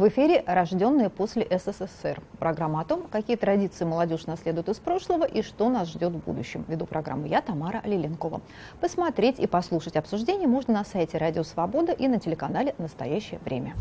В эфире «Рожденные после СССР». Программа о том, какие традиции молодежь наследует из прошлого и что нас ждет в будущем. Веду программу я, Тамара Лиленкова. Посмотреть и послушать обсуждение можно на сайте «Радио Свобода» и на телеканале «Настоящее время».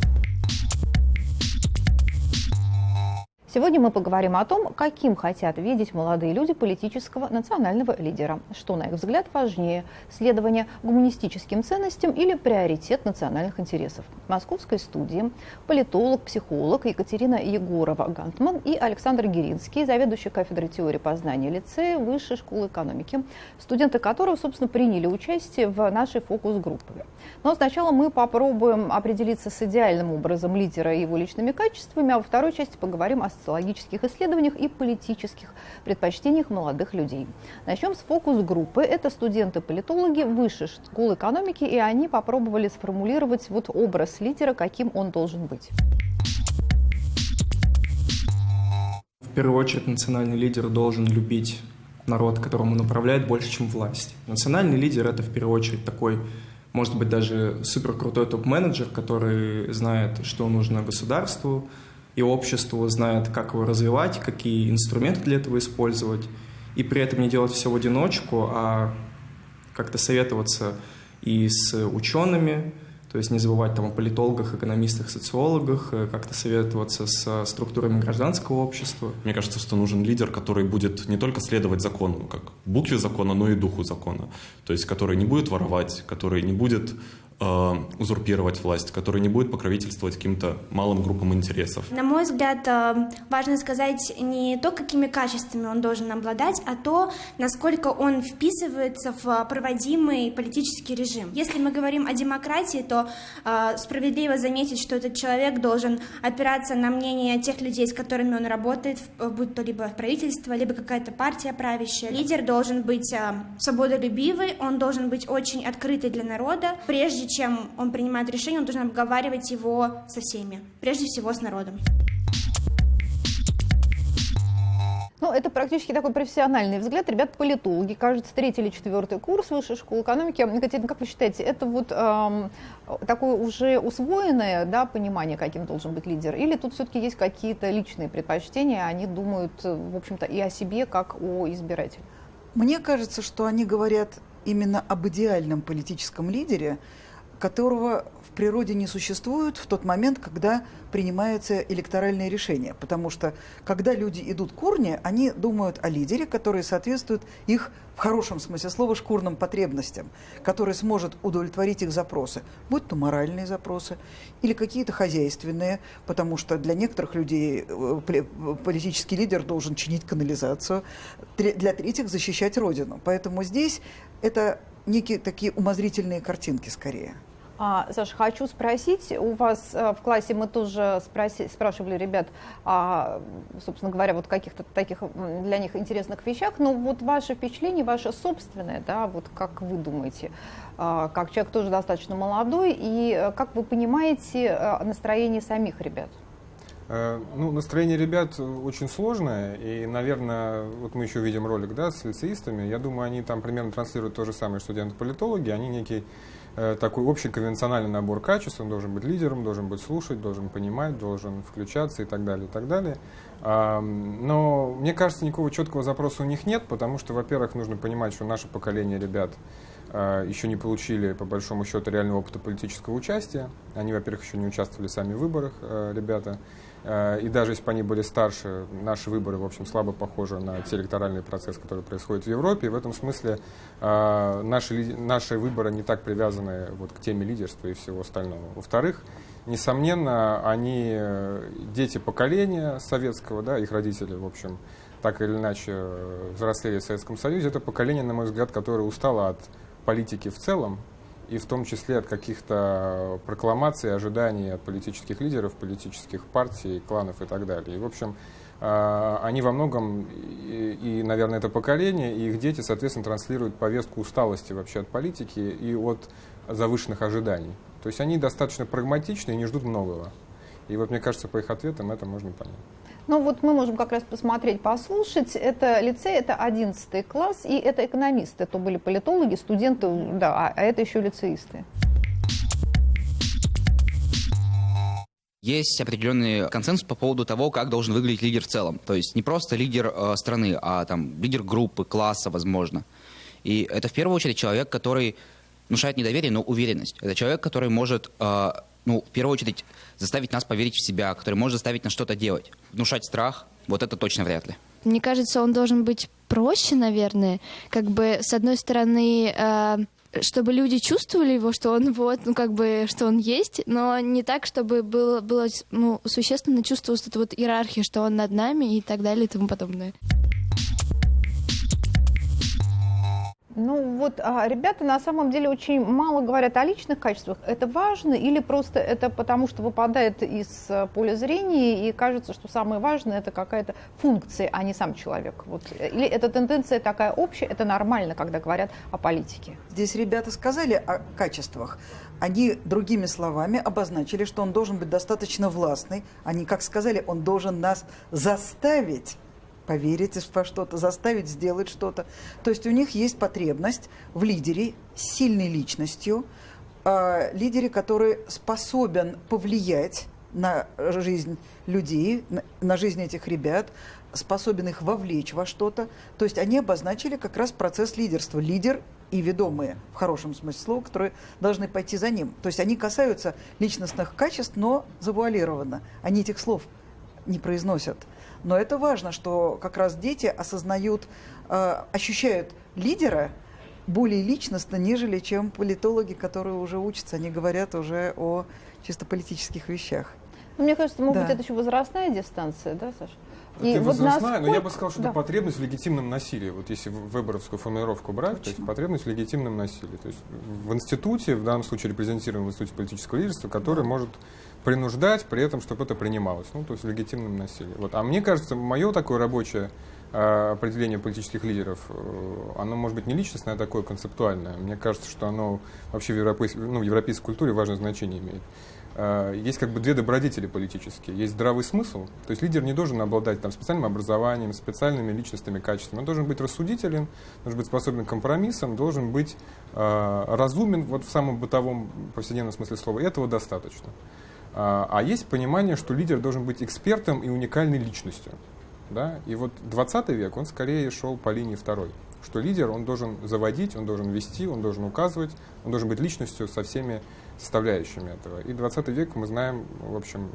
Сегодня мы поговорим о том, каким хотят видеть молодые люди политического национального лидера. Что, на их взгляд, важнее – следование гуманистическим ценностям или приоритет национальных интересов. В московской студии политолог, психолог Екатерина Егорова-Гантман и Александр Гиринский, заведующий кафедрой теории познания лицея Высшей школы экономики, студенты которого, собственно, приняли участие в нашей фокус-группе. Но сначала мы попробуем определиться с идеальным образом лидера и его личными качествами, а во второй части поговорим о социологических исследованиях и политических предпочтениях молодых людей. Начнем с фокус-группы. Это студенты-политологи Высшей школы экономики, и они попробовали сформулировать образ лидера, каким он должен быть. В первую очередь, национальный лидер должен любить народ, которым он управляет, больше, чем власть. Национальный лидер – это в первую очередь такой, может быть, даже суперкрутой топ-менеджер, который знает, что нужно государству и обществу, знает, как его развивать, какие инструменты для этого использовать, и при этом не делать все в одиночку, а как-то советоваться и с учеными, то есть не забывать о политологах, экономистах, социологах, как-то советоваться со структурами гражданского общества. Мне кажется, что нужен лидер, который будет не только следовать закону, как букве закона, но и духу закона. То есть который не будет воровать, который не будет узурпировать власть, который не будет покровительствовать каким-то малым группам интересов. На мой взгляд, важно сказать не то, какими качествами он должен обладать, а то, насколько он вписывается в проводимый политический режим. Если мы говорим о демократии, то справедливо заметить, что этот человек должен опираться на мнение тех людей, с которыми он работает, будь то либо правительство, либо какая-то партия правящая. Лидер должен быть свободолюбивый, он должен быть очень открытый для народа. Прежде чем он принимает решение, он должен обговаривать его со всеми, прежде всего с народом. Ну, это практически такой профессиональный взгляд. Ребята политологи, кажется, 3-й или 4-й курс Высшей школы экономики. Екатерина, как вы считаете, это такое уже усвоенное, да, понимание, каким должен быть лидер? Или тут все-таки есть какие-то личные предпочтения, они думают, в общем-то, и о себе, как о избирателе? Мне кажется, что они говорят именно об идеальном политическом лидере, которого в природе не существует в тот момент, когда принимается электоральное решение. Потому что, когда люди идут к урне, они думают о лидере, который соответствует их, в хорошем смысле слова, шкурным потребностям, который сможет удовлетворить их запросы, будь то моральные запросы или какие-то хозяйственные, потому что для некоторых людей политический лидер должен чинить канализацию, для третьих защищать родину. Поэтому здесь это некие такие умозрительные картинки скорее. Саша, хочу спросить, у вас в классе мы тоже спрашивали ребят, собственно говоря, каких-то таких для них интересных вещах, но ваше впечатление, ваше собственное, да, как вы думаете, как человек тоже достаточно молодой, и как вы понимаете настроение самих ребят? Настроение ребят очень сложное, и, наверное, мы еще видим ролик, да, с лицеистами, я думаю, они там примерно транслируют то же самое, студенты-политологи, они некий такой общий конвенциональный набор качеств, он должен быть лидером, должен быть слушать, должен понимать, должен включаться и так далее, и так далее. Но мне кажется, никакого четкого запроса у них нет, потому что, во-первых, нужно понимать, что наше поколение ребят еще не получили, по большому счету, реального опыта политического участия. Они, во-первых, еще не участвовали сами в выборах, ребята. И даже если бы они были старше, наши выборы, в общем, слабо похожи на те электоральные процессы, которые происходят в Европе. И в этом смысле наши выборы не так привязаны к теме лидерства и всего остального. Во-вторых, несомненно, они дети поколения советского, да, их родители, в общем, так или иначе взрослели в Советском Союзе. Это поколение, на мой взгляд, которое устало от политики в целом, и в том числе от каких-то прокламаций, ожиданий от политических лидеров, политических партий, кланов и так далее. И, в общем, они во многом, наверное, это поколение, и их дети, соответственно, транслируют повестку усталости вообще от политики и от завышенных ожиданий. То есть они достаточно прагматичны и не ждут многого. И мне кажется, по их ответам это можно понять. Мы можем как раз посмотреть, послушать. Это лицей, это 11 класс, и это экономисты. Это были политологи, студенты, да, а это еще лицеисты. Есть определенный консенсус по поводу того, как должен выглядеть лидер в целом. То есть не просто лидер страны, а там лидер группы, класса, возможно. И это в первую очередь человек, который внушает не доверие, но уверенность. Это человек, который может, в первую очередь, заставить нас поверить в себя, который может заставить нас что-то делать. Внушать страх, вот это точно вряд ли. Мне кажется, он должен быть проще, наверное. Как бы, с одной стороны, чтобы люди чувствовали его, что он что он есть, но не так, чтобы было существенно чувствовалась эта вот иерархия, что он над нами и так далее и тому подобное. Ребята на самом деле очень мало говорят о личных качествах. Это важно или просто это потому, что выпадает из поля зрения и кажется, что самое важное это какая-то функция, а не сам человек? Или эта тенденция такая общая, это нормально, когда говорят о политике? Здесь ребята сказали о качествах. Они другими словами обозначили, что он должен быть достаточно властный. Они, как сказали, он должен нас заставить поверить во что-то, заставить сделать что-то. То есть у них есть потребность в лидере с сильной личностью, лидере, который способен повлиять на жизнь людей, на жизнь этих ребят, способен их вовлечь во что-то. То есть они обозначили как раз процесс лидерства. Лидер и ведомые, в хорошем смысле слова, которые должны пойти за ним. То есть они касаются личностных качеств, но завуалированно. Они этих слов не произносят. Но это важно, что как раз дети осознают, ощущают лидера более личностно, нежели чем политологи, которые уже учатся. Они говорят уже о чисто политических вещах. Мне кажется, может быть, это еще возрастная дистанция, да, Саша? И возрастная, но я бы сказал, что это потребность в легитимном насилии. Вот если выборовскую формулировку брать, то есть потребность в легитимном насилии. То есть в институте, в данном случае репрезентируем в институте политического лидерства, который может принуждать при этом, чтобы это принималось. То есть в легитимном насилии. А мне кажется, мое такое рабочее определение политических лидеров, оно может быть не личностное, а такое концептуальное. Мне кажется, что оно вообще в европейской культуре важное значение имеет. Есть две добродетели политические. Есть здравый смысл, то есть лидер не должен обладать специальным образованием, специальными личностными качествами. Он должен быть рассудителен, должен быть способен к компромиссам, должен быть разумен в самом бытовом повседневном смысле слова. И этого достаточно. А есть понимание, что лидер должен быть экспертом и уникальной личностью. Да? И 20 век, он скорее шел по линии второй. Что лидер, он должен заводить, он должен вести, он должен указывать, он должен быть личностью со всеми составляющими этого. И 20 век мы знаем, в общем,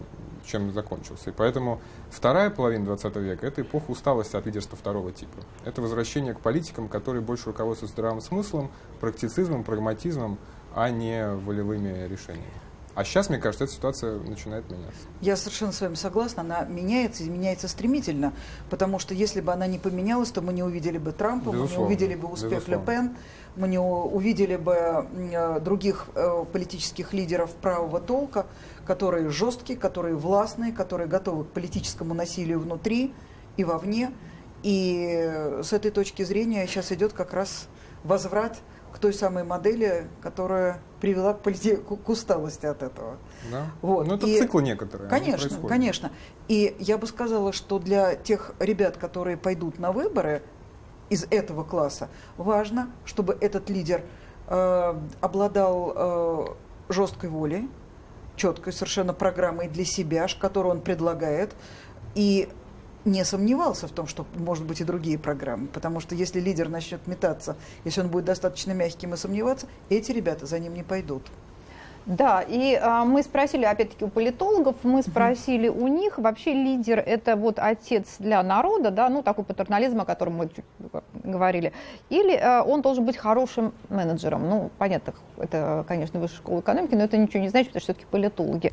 чем закончился. И поэтому вторая половина 20 века – это эпоха усталости от лидерства второго типа. Это возвращение к политикам, которые больше руководствуются здравым смыслом, практицизмом, прагматизмом, а не волевыми решениями. А сейчас, мне кажется, эта ситуация начинает меняться. Я совершенно с вами согласна. Она меняется и меняется стремительно. Потому что если бы она не поменялась, то мы не увидели бы Трампа, мы не увидели бы успех Ле Пен, мы не увидели бы других политических лидеров правого толка, которые жесткие, которые властные, которые готовы к политическому насилию внутри и вовне. И с этой точки зрения сейчас идет как раз возврат к той самой модели, которая привела к усталости от этого. Да. Это циклы некоторые. Конечно. И я бы сказала, что для тех ребят, которые пойдут на выборы из этого класса, важно, чтобы этот лидер обладал жесткой волей, четкой совершенно программой для себя, которую он предлагает, и не сомневался в том, что может быть и другие программы, потому что если лидер начнет метаться, если он будет достаточно мягким и сомневаться, эти ребята за ним не пойдут. Да, и мы спросили, опять-таки, у политологов, мы спросили у них, вообще лидер – это отец для народа, да, такой патернализм, о котором мы чуть говорили, или он должен быть хорошим менеджером? Понятно, это, конечно, высшая школа экономики, но это ничего не значит, потому что все-таки политологи.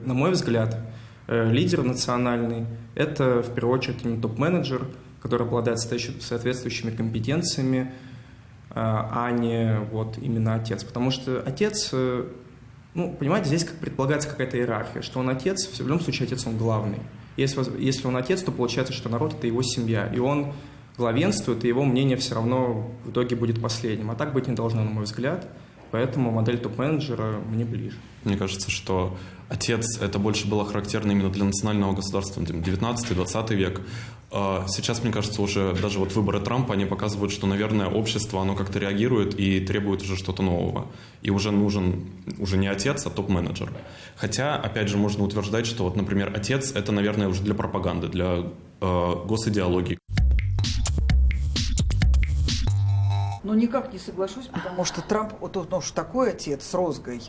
На мой взгляд, лидер национальный – это, в первую очередь, именно топ-менеджер, который обладает соответствующими компетенциями, а не именно отец. Потому что отец, понимаете, здесь предполагается какая-то иерархия, что он отец, в любом случае отец он главный. Если он отец, то получается, что народ – это его семья, и он главенствует, и его мнение все равно в итоге будет последним. А так быть не должно, на мой взгляд. Поэтому модель топ-менеджера мне ближе. Мне кажется, что отец — это больше было характерно именно для национального государства, 19-20 век. Сейчас, мне кажется, уже даже вот выборы Трампа, они показывают, что, наверное, общество, оно как-то реагирует и требует уже что-то нового. И уже нужен уже не отец, а топ-менеджер. Хотя, опять же, можно утверждать, что, вот, например, отец — это, наверное, уже для пропаганды, для госидеологии. Ну, никак не соглашусь, потому что Трамп, вот он уж такой отец с розгой,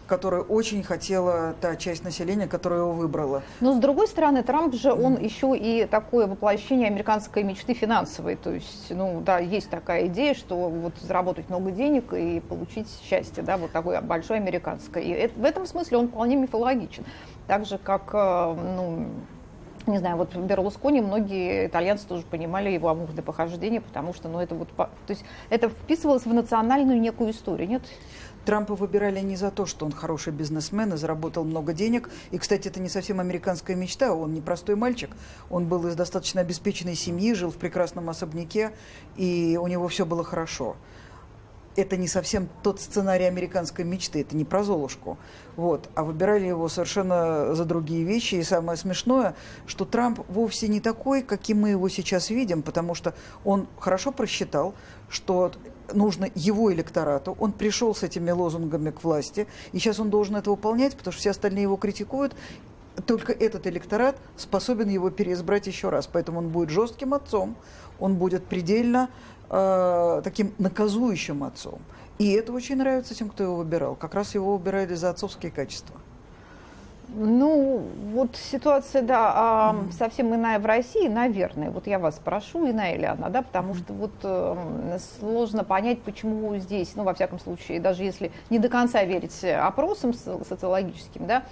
которую очень хотела та часть населения, которая его выбрала. Но с другой стороны, Трамп же, он еще и такое воплощение американской мечты финансовой. То есть, ну да, есть такая идея, что вот заработать много денег и получить счастье, да, вот такое большое американское. И в этом смысле он вполне мифологичен. Так же, как, ну, не знаю, вот Берлускони, многие итальянцы тоже понимали его амурное похождение, потому что, ну, это вот, то есть это вписывалось в национальную некую историю, нет? Трампа выбирали не за то, что он хороший бизнесмен и заработал много денег. И, кстати, это не совсем американская мечта. Он не простой мальчик. Он был из достаточно обеспеченной семьи, жил в прекрасном особняке, и у него все было хорошо. Это не совсем тот сценарий американской мечты, это не про Золушку. Вот. А выбирали его совершенно за другие вещи. И самое смешное, что Трамп вовсе не такой, каким мы его сейчас видим, потому что он хорошо просчитал, что нужно его электорату. Он пришел с этими лозунгами к власти, и сейчас он должен это выполнять, потому что все остальные его критикуют. Только этот электорат способен его переизбрать еще раз. Поэтому он будет жестким отцом, он будет предельно таким наказующим отцом. И это очень нравится тем, кто его выбирал. Как раз его выбирали за отцовские качества. Ну, вот ситуация, да, совсем иная в России, наверное. Вот я вас спрошу, иная ли она, да, потому что вот сложно понять, почему здесь, ну, во всяком случае, даже если не до конца верить опросам социологическим, да,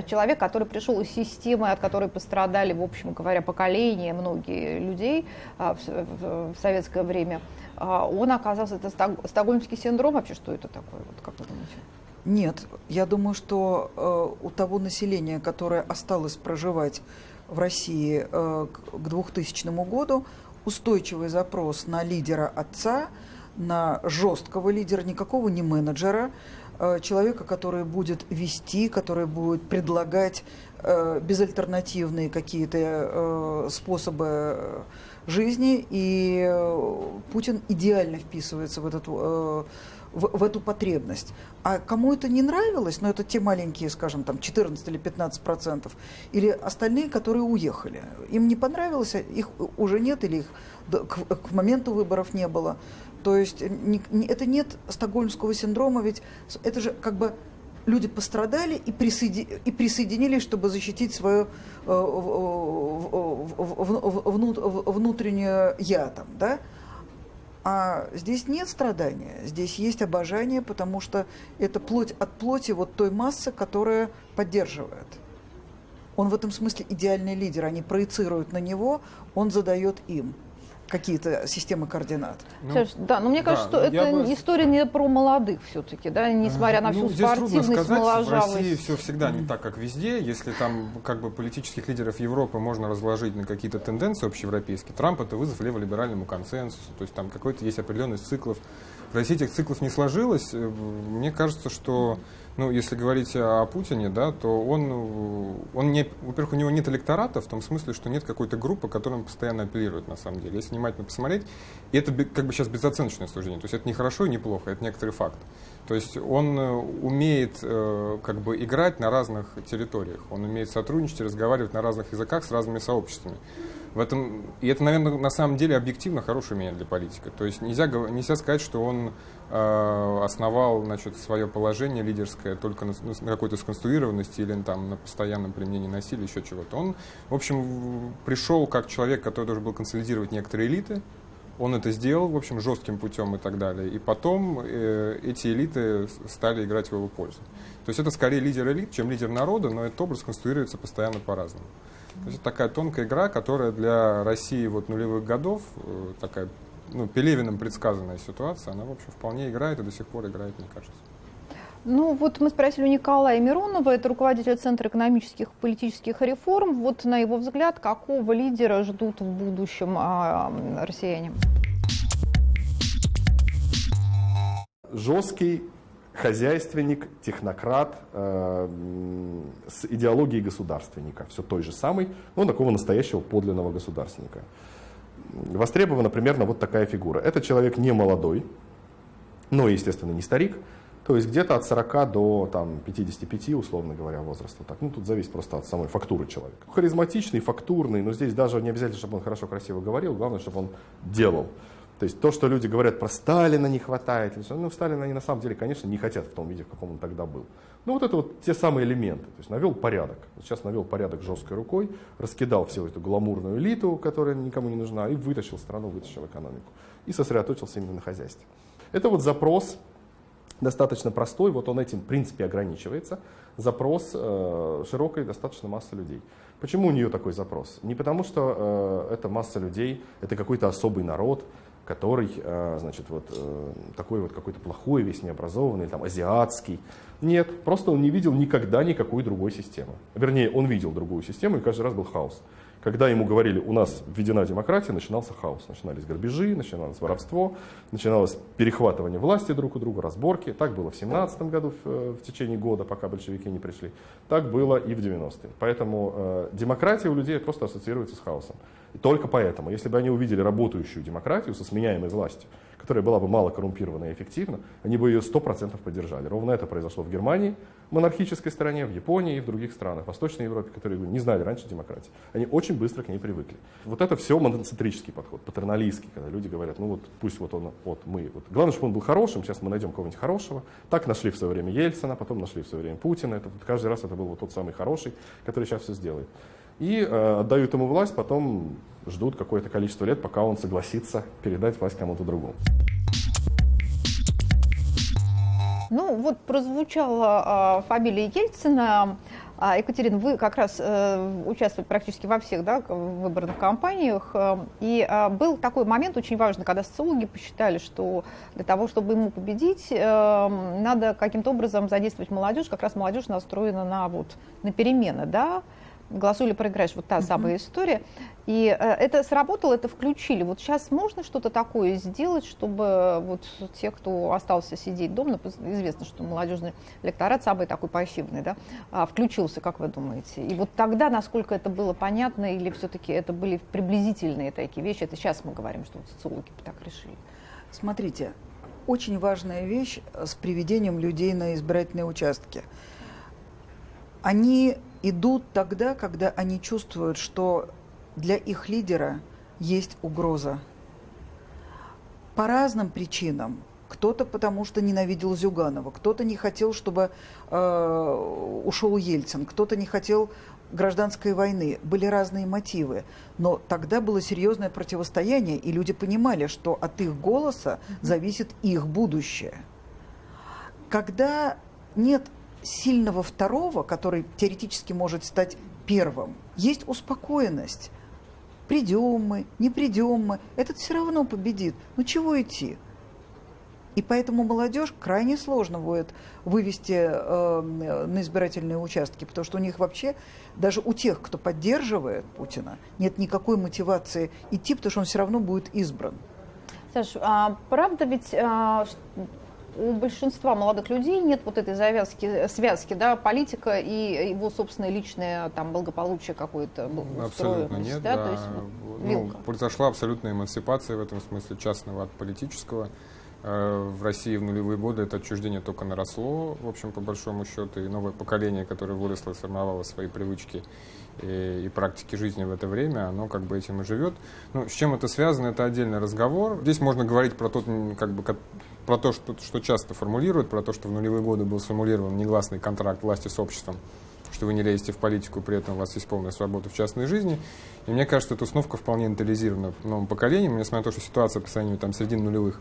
человек, который пришел из системы, от которой пострадали, в общем говоря, поколения, многие людей в советское время, он оказался, это стокгольмский синдром, вообще, что это такое, вот, как вы думаете? Нет, я думаю, что у того населения, которое осталось проживать в России к 2000 году, устойчивый запрос на лидера отца, на жесткого лидера, никакого не менеджера, человека, который будет вести, который будет предлагать безальтернативные какие-то способы жизни, и Путин идеально вписывается в эту потребность. А кому это не нравилось, но это те маленькие, скажем, там 14 или 15%, или остальные, которые уехали. Им не понравилось, их уже нет, или их к моменту выборов не было. То есть это нет стокгольмского синдрома, ведь это же как бы люди пострадали и присоединились, чтобы защитить свое внутреннее «я» там, да? А здесь нет страдания, здесь есть обожание, потому что это плоть от плоти вот той массы, которая поддерживает. Он в этом смысле идеальный лидер, они проецируют на него, он задает им какие-то системы координат. Да, но мне кажется, что это история не про молодых все-таки, да, несмотря на всю спортивность, моложавость. В России все всегда не так, как везде. Если там как бы политических лидеров Европы можно разложить на какие-то тенденции общеевропейские, Трамп — это вызов леволиберальному консенсусу, то есть там какой-то есть определенность циклов. В России этих циклов не сложилось. Мне кажется, что, ну, если говорить о Путине, да, то он не, во-первых, у него нет электората, в том смысле, что нет какой-то группы, к которой он постоянно апеллирует, на самом деле. Если внимательно посмотреть, и это как бы сейчас безоценочное суждение, то есть это не хорошо и не плохо, это некоторый факт. То есть он умеет как бы играть на разных территориях, он умеет сотрудничать и разговаривать на разных языках с разными сообществами. И это, наверное, на самом деле объективно хорошее умение для политика. То есть нельзя сказать, что он основал, значит, свое положение лидерское только на какой-то сконструированности или там, на постоянном применении насилия, еще чего-то. Он, в общем, пришел как человек, который должен был консолидировать некоторые элиты. Он это сделал, в общем, жестким путем и так далее. И потом эти элиты стали играть в его пользу. То есть это скорее лидер элит, чем лидер народа, но этот образ конструируется постоянно по-разному. То есть это такая тонкая игра, которая для России вот нулевых годов, такая, ну, Пелевиным предсказанная ситуация, она, в общем, вполне играет и до сих пор играет, мне кажется. Ну, вот мы спросили у Николая Миронова, это руководитель Центра экономических и политических реформ. Вот, на его взгляд, какого лидера ждут в будущем россияне? Жесткий, хозяйственник, технократ с идеологией государственника, все той же самой, но такого настоящего подлинного государственника. Востребована примерно вот такая фигура. Это человек не молодой, но, естественно, не старик, то есть где-то от 40 до там, 55, условно говоря, возраста. Так. Ну, тут зависит просто от самой фактуры человека. Харизматичный, фактурный, но здесь даже не обязательно, чтобы он хорошо, красиво говорил, главное, чтобы он делал. То есть то, что люди говорят про Сталина не хватает, ну, Сталина они на самом деле, конечно, не хотят в том виде, в каком он тогда был. Ну, вот это вот те самые элементы. То есть навел порядок. Вот сейчас навел порядок жесткой рукой, раскидал всю эту гламурную элиту, которая никому не нужна, и вытащил страну, вытащил экономику. И сосредоточился именно на хозяйстве. Это вот запрос достаточно простой, вот он этим в принципе ограничивается. Запрос широкой достаточно массы людей. Почему у нее такой запрос? Не потому, что эта масса людей, это какой-то особый народ, который, значит, вот такой вот какой-то плохой, весь необразованный, там, азиатский. Нет, просто он не видел никогда никакой другой системы. Вернее, он видел другую систему, и каждый раз был хаос. Когда ему говорили, у нас введена демократия, начинался хаос. Начинались грабежи, начиналось воровство, начиналось перехватывание власти друг у друга, разборки. Так было в 1917 году, в течение года, пока большевики не пришли. Так было и в 90-е. Поэтому демократия у людей просто ассоциируется с хаосом. И только поэтому, если бы они увидели работающую демократию со сменяемой властью, которая была бы мало коррумпирована и эффективна, они бы ее 100% поддержали. Ровно это произошло в Германии, монархической стране, в Японии и в других странах, в Восточной Европе, которые не знали раньше демократии. Они очень быстро к ней привыкли. Вот это все моноцентрический подход, патерналистский, когда люди говорят, ну вот пусть вот он, вот мы. Вот. Главное, чтобы он был хорошим, сейчас мы найдем кого-нибудь хорошего. Так нашли в свое время Ельцина, потом нашли в свое время Путина. Это, каждый раз это был вот тот самый хороший, который сейчас все сделает. И отдают ему власть, потом ждут какое-то количество лет, пока он согласится передать власть кому-то другому. Ну, вот прозвучала фамилия Ельцина. Екатерина, вы как раз участвовали практически во всех, да, выборных кампаниях. И был такой момент очень важный, когда социологи посчитали, что для того, чтобы ему победить, надо каким-то образом задействовать молодежь. Как раз молодежь настроена на перемены, да? Голосуй или проиграешь, вот та самая история. И это сработало, это включили. Вот сейчас можно что-то такое сделать, чтобы вот те, кто остался сидеть дома, известно, что молодежный электорат самый такой пассивный, да, включился, как вы думаете? И вот тогда, насколько это было понятно, или все-таки это были приблизительные такие вещи, это сейчас мы говорим, что вот социологи так решили. Смотрите, очень важная вещь с приведением людей на избирательные участки. Они идут тогда, когда они чувствуют, что для их лидера есть угроза. По разным причинам. Кто-то потому, что ненавидел Зюганова, кто-то не хотел, чтобы ушел Ельцин, кто-то не хотел гражданской войны. Были разные мотивы. Но тогда было серьезное противостояние, и люди понимали, что от их голоса зависит их будущее. Когда нет сильного второго, который теоретически может стать первым, есть успокоенность. Придем мы, не придем мы, этот все равно победит. Ну чего идти? И поэтому молодежь крайне сложно будет вывести на избирательные участки, потому что у них вообще, даже у тех, кто поддерживает Путина, нет никакой мотивации идти, потому что он все равно будет избран. Саш, правда ведь у большинства молодых людей нет вот этой связки, да, политика и его собственное личное там благополучие какое-то. Абсолютно нет, да. То есть, произошла абсолютная эмансипация в этом смысле частного от политического. В России в нулевые годы это отчуждение только наросло, в общем, по большому счету, и новое поколение, которое выросло и сформировало свои привычки и практики жизни в это время, оно как бы этим и живет. Ну, с чем это связано, это отдельный разговор. Здесь можно говорить про то, что часто формулируют, про то, что в нулевые годы был сформулирован негласный контракт власти с обществом, что вы не лезете в политику, при этом у вас есть полная свобода в частной жизни. И мне кажется, эта установка вполне интеллизирована новым поколением, несмотря на то, что ситуация по сравнению там, середины нулевых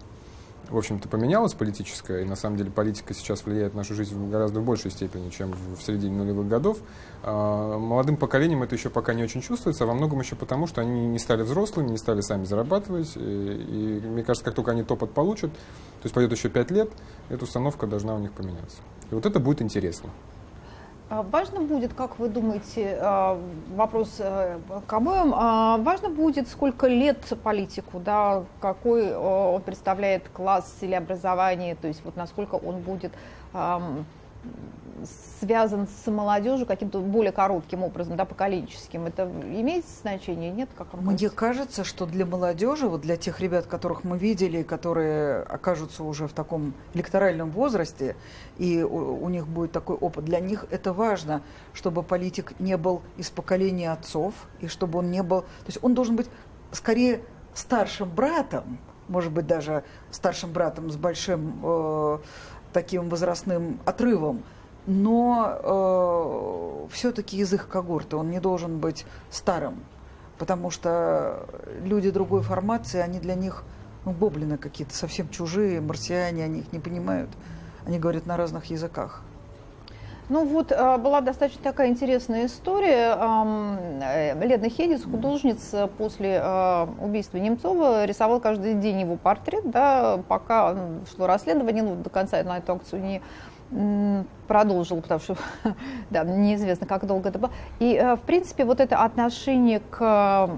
в общем-то, поменялась политическая, и на самом деле политика сейчас влияет на нашу жизнь в гораздо большей степени, чем в середине нулевых годов. Молодым поколением это еще пока не очень чувствуется, а во многом еще потому, что они не стали взрослыми, не стали сами зарабатывать, и мне кажется, как только они топот получат, то есть пройдет еще 5 лет, эта установка должна у них поменяться. И вот это будет интересно. Важно будет, как вы думаете, вопрос к обоим, важно будет, сколько лет политику, да, какой он представляет класс или образование, то есть вот насколько он будет связан с молодежью каким-то более коротким образом, да, поколенческим. Это имеет значение, нет? Как Мне кажется, что для молодежи, вот для тех ребят, которых мы видели, которые окажутся уже в таком электоральном возрасте, и у них будет такой опыт, для них это важно, чтобы политик не был из поколения отцов, и чтобы он не был... То есть он должен быть скорее старшим братом, может быть, даже старшим братом с большим таким возрастным отрывом, но все-таки из их когорты он не должен быть старым, потому что люди другой формации, они для них гоблины какие-то, совсем чужие, марсиане, они их не понимают, они говорят на разных языках. Ну вот, была достаточно такая интересная история. Лена Хедис, художница, после убийства Немцова рисовала каждый день его портрет, да, пока шло расследование, ну, до конца на эту акцию не продолжил, потому что да, неизвестно, как долго это было. И, в принципе, вот это отношение к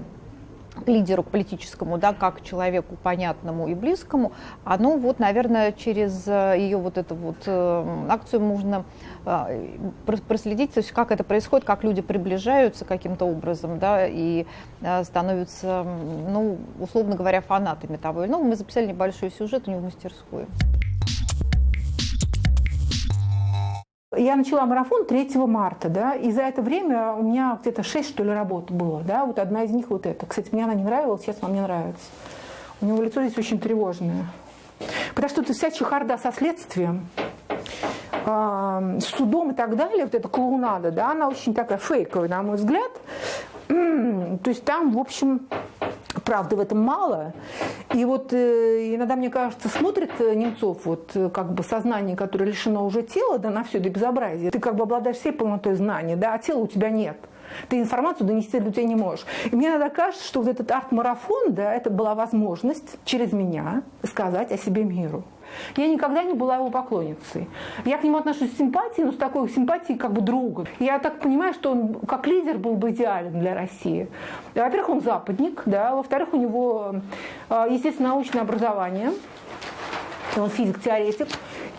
лидеру, к политическому, да, как к человеку понятному и близкому, оно вот, наверное, через ее вот эту вот акцию можно проследить, то есть как это происходит, как люди приближаются каким-то образом, да, и становятся, ну, условно говоря, фанатами того. Ну, мы записали небольшой сюжет у него в мастерской. Я начала марафон 3 марта, да, и за это время у меня где-то 6, что ли, работ было, да, вот одна из них вот эта. Кстати, мне она не нравилась, сейчас она мне нравится. У него лицо здесь очень тревожное. Потому что это вся чехарда со следствием, с судом и так далее, вот эта клоунада, да, она очень такая фейковая, на мой взгляд. То есть там, в общем, правды в этом мало. И вот иногда, мне кажется, смотрит Немцов, вот как бы сознание, которое лишено уже тела, да, на все это безобразие. Ты как бы обладаешь всей полнотой знаний, да, а тела у тебя нет. Ты информацию донести до людей не можешь. И мне иногда кажется, что вот этот арт-марафон, да, это была возможность через меня сказать о себе миру. Я никогда не была его поклонницей. Я к нему отношусь с симпатией, но с такой симпатией как бы друга. Я так понимаю, что он как лидер был бы идеален для России. Во-первых, он западник, да, во-вторых, у него, естественно, научное образование, он физик-теоретик.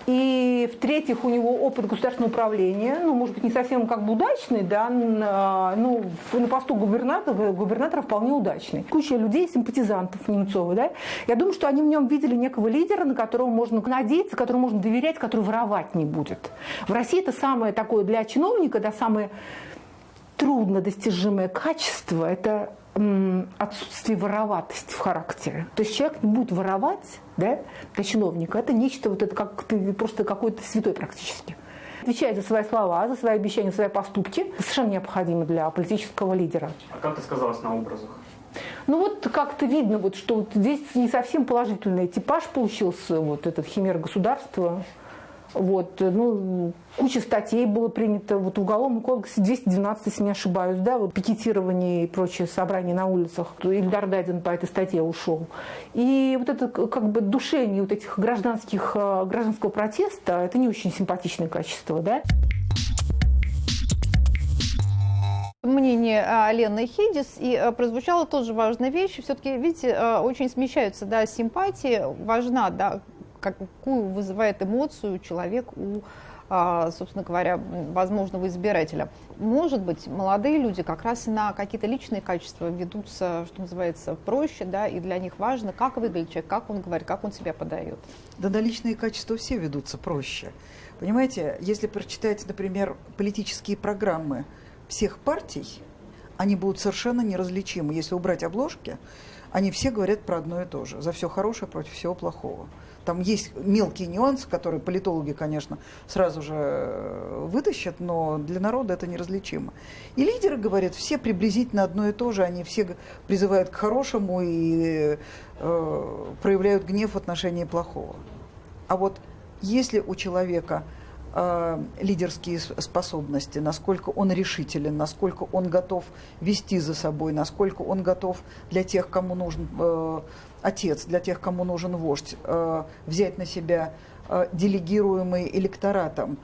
И в-третьих, у него опыт государственного управления, ну, может быть, не совсем как бы удачный, да, ну, на посту губернатора вполне удачный. Куча людей, симпатизантов Немцова, да. Я думаю, что они в нем видели некого лидера, на которого можно надеяться, которому можно доверять, который воровать не будет. В России это самое такое для чиновника, да, самое труднодостижимое качество – это отсутствие вороватости в характере. То есть человек не будет воровать, да, для чиновника. Это нечто, вот это как ты просто какой-то святой практически. Отвечать за свои слова, за свои обещания, за свои поступки совершенно необходимо для политического лидера. А как это сказалось на образах? Ну вот как-то видно, вот, что вот здесь не совсем положительный типаж получился, вот этот химера государства. Вот, ну, куча статей было принято, вот в Уголовном кодексе 212, если не ошибаюсь, да, вот пикетирование и прочие собрания на улицах. Ильдар Дадин по этой статье ушел. И вот это как бы душение вот этих гражданского протеста, это не очень симпатичное качество, да. Мнение Лены Хедис, и прозвучала тоже важная вещь. Все-таки, видите, очень смещаются, да, симпатии, важна, да, какую вызывает эмоцию человек у, собственно говоря, возможного избирателя. Может быть, молодые люди как раз на какие-то личные качества ведутся, что называется, проще, да, и для них важно, как выглядит человек, как он говорит, как он себя подает. Да, на личные качества все ведутся проще. Понимаете, если прочитать, например, политические программы всех партий, они будут совершенно неразличимы. Если убрать обложки, они все говорят про одно и то же. За все хорошее против всего плохого. Там есть мелкие нюансы, которые политологи, конечно, сразу же вытащат, но для народа это неразличимо. И лидеры говорят, все приблизительно одно и то же, они все призывают к хорошему и проявляют гнев в отношении плохого. А вот если у человека лидерские способности, насколько он решителен, насколько он готов вести за собой, насколько он готов для тех, кому нужен отец, для тех, кому нужен вождь, взять на себя делегируемый электоратом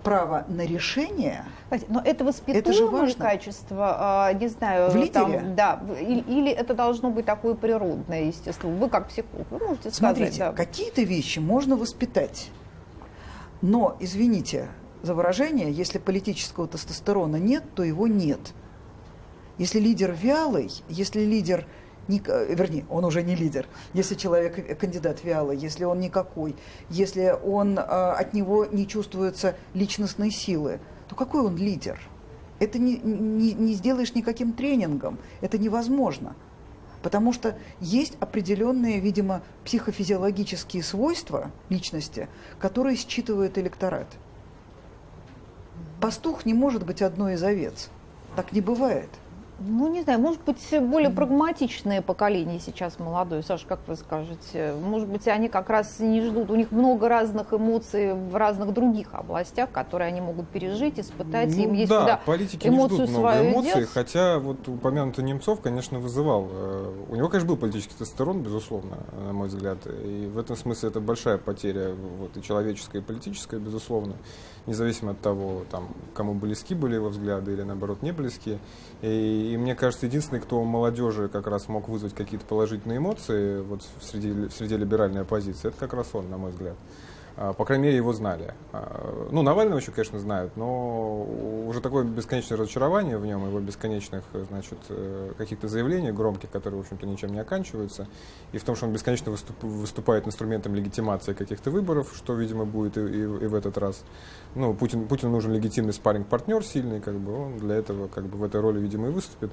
право на решение. Но это воспитуемое качество, не знаю, в лидере? Там, да, или это должно быть такое природное естество? Вы как психолог, вы можете сказать? Смотрите, Да. какие-то вещи можно воспитать, но, извините за выражение, если политического тестостерона нет, то его нет. Если лидер вялый, если лидер... Вернее, он уже не лидер. Если человек, кандидат вялый, если он никакой, если от него не чувствуется личностной силы, то какой он лидер? Это не сделаешь никаким тренингом. Это невозможно. Потому что есть определенные, видимо, психофизиологические свойства личности, которые считывает электорат. Пастух не может быть одной из овец. Так не бывает. Ну, не знаю, может быть, более прагматичное поколение сейчас молодое. Саша, как вы скажете? Может быть, они как раз не ждут, у них много разных эмоций в разных других областях, которые они могут пережить, испытать. Им есть да, политики эмоцию не ждут много свою эмоций, делать. хотя вот упомянутый Немцов, конечно, вызывал. У него, конечно, был политический тестостерон, безусловно, на мой взгляд. И в этом смысле это большая потеря, вот, и человеческая, и политическая, безусловно. Независимо от того, там, кому близки были его взгляды или, наоборот, не близки. И мне кажется, единственный, кто у молодежи как раз мог вызвать какие-то положительные эмоции вот в среде либеральной оппозиции, это как раз он, на мой взгляд. По крайней мере, его знали. Ну, Навального еще, конечно, знают, но уже такое бесконечное разочарование в нем, его бесконечных, значит, каких-то заявлений громких, которые, в общем-то, ничем не оканчиваются, и в том, что он бесконечно выступает инструментом легитимации каких-то выборов, что, видимо, будет и в этот раз. Ну, Путину нужен легитимный спарринг-партнер сильный, как бы, он для этого, как бы, в этой роли, видимо, и выступит.